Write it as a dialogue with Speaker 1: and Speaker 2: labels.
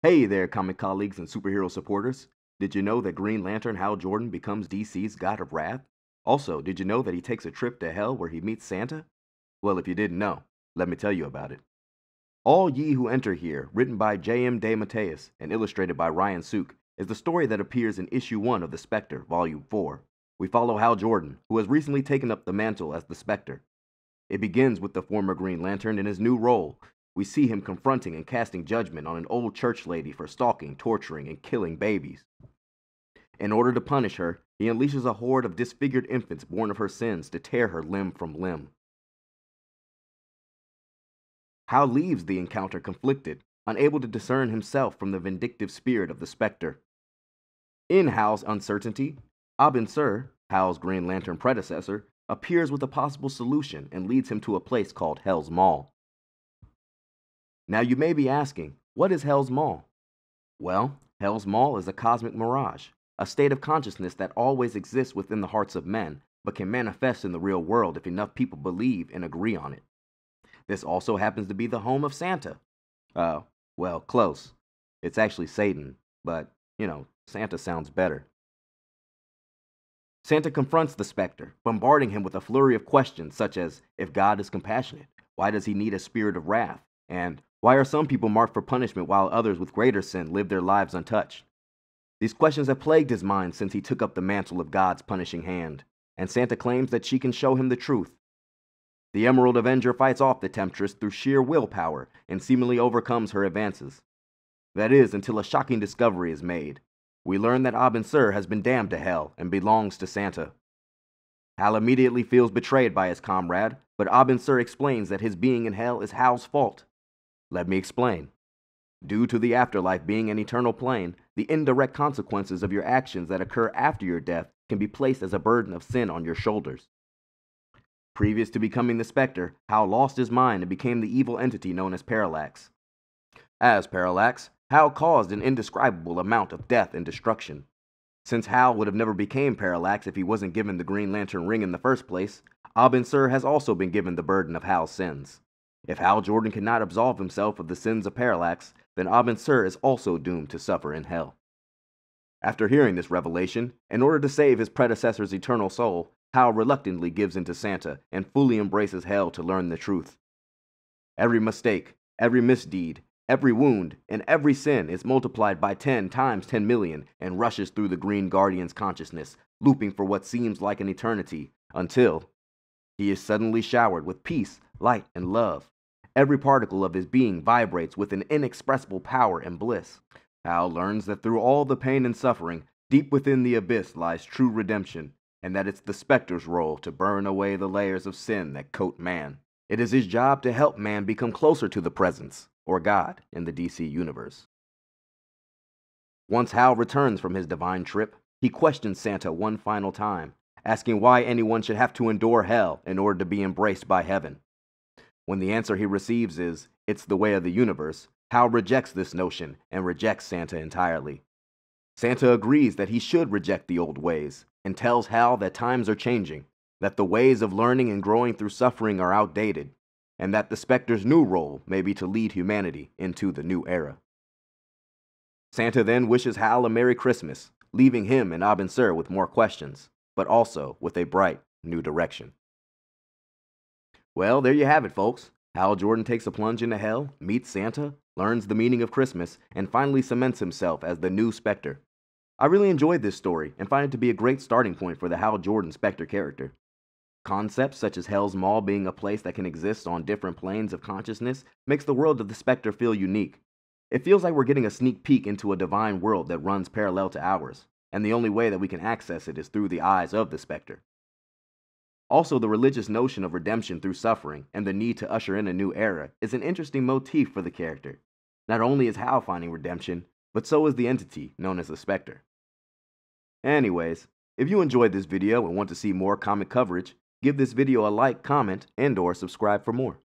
Speaker 1: Hey there, comic colleagues and superhero supporters. Did you know that Green Lantern Hal Jordan becomes DC's God of Wrath? Also, did you know that he takes a trip to hell where he meets Santa? Well, if you didn't know, let me tell you about it. All Ye Who Enter Here, written by J.M. DeMatteis and illustrated by Ryan Sook, is the story that appears in Issue 1 of The Spectre, Volume 4. We follow Hal Jordan, who has recently taken up the mantle as the Spectre. It begins with the former Green Lantern in his new role. We see him confronting and casting judgment on an old church lady for stalking, torturing, and killing babies. In order to punish her, he unleashes a horde of disfigured infants born of her sins to tear her limb from limb. Hal leaves the encounter conflicted, unable to discern himself from the vindictive spirit of the Spectre. In Hal's uncertainty, Abin Sur, Hal's Green Lantern predecessor, appears with a possible solution and leads him to a place called Hell's Maw. Now you may be asking, what is Hell's Maw? Well, Hell's Maw is a cosmic mirage, a state of consciousness that always exists within the hearts of men, but can manifest in the real world if enough people believe and agree on it. This also happens to be the home of Santa. Well, close. It's actually Satan, but, Santa sounds better. Santa confronts the Spectre, bombarding him with a flurry of questions such as, if God is compassionate, why does he need a spirit of wrath? And why are some people marked for punishment while others with greater sin live their lives untouched? These questions have plagued his mind since he took up the mantle of God's punishing hand, and Santa claims that she can show him the truth. The Emerald Avenger fights off the temptress through sheer willpower and seemingly overcomes her advances. That is, until a shocking discovery is made. We learn that Abin Sur has been damned to hell and belongs to Santa. Hal immediately feels betrayed by his comrade, but Abin Sur explains that his being in hell is Hal's fault. Let me explain. Due to the afterlife being an eternal plane, the indirect consequences of your actions that occur after your death can be placed as a burden of sin on your shoulders. Previous to becoming the Spectre, Hal lost his mind and became the evil entity known as Parallax. As Parallax, Hal caused an indescribable amount of death and destruction. Since Hal would have never became Parallax if he wasn't given the Green Lantern ring in the first place, Abin Sur has also been given the burden of Hal's sins. If Hal Jordan cannot absolve himself of the sins of Parallax, then Abin Sur is also doomed to suffer in hell. After hearing this revelation, in order to save his predecessor's eternal soul, Hal reluctantly gives in to Santa and fully embraces hell to learn the truth. Every mistake, every misdeed, every wound, and every sin is multiplied by 10 times 10 million and rushes through the Green Guardian's consciousness, looping for what seems like an eternity, until he is suddenly showered with peace, light, and love. Every particle of his being vibrates with an inexpressible power and bliss. Hal learns that through all the pain and suffering, deep within the abyss lies true redemption, and that it's the Spectre's role to burn away the layers of sin that coat man. It is his job to help man become closer to the presence, or God, in the DC universe. Once Hal returns from his divine trip, he questions Santa one final time, asking why anyone should have to endure hell in order to be embraced by heaven. When the answer he receives is, it's the way of the universe, Hal rejects this notion and rejects Santa entirely. Santa agrees that he should reject the old ways, and tells Hal that times are changing, that the ways of learning and growing through suffering are outdated, and that the Spectre's new role may be to lead humanity into the new era. Santa then wishes Hal a Merry Christmas, leaving him and Abin Sur with more questions, but also with a bright new direction. Well, there you have it, folks. Hal Jordan takes a plunge into hell, meets Santa, learns the meaning of Christmas, and finally cements himself as the new Spectre. I really enjoyed this story and find it to be a great starting point for the Hal Jordan Spectre character. Concepts such as Hell's Maw being a place that can exist on different planes of consciousness makes the world of the Spectre feel unique. It feels like we're getting a sneak peek into a divine world that runs parallel to ours, and the only way that we can access it is through the eyes of the Spectre. Also, the religious notion of redemption through suffering and the need to usher in a new era is an interesting motif for the character. Not only is Hal finding redemption, but so is the entity known as the Spectre. Anyways, if you enjoyed this video and want to see more comic coverage, give this video a like, comment, and/or subscribe for more.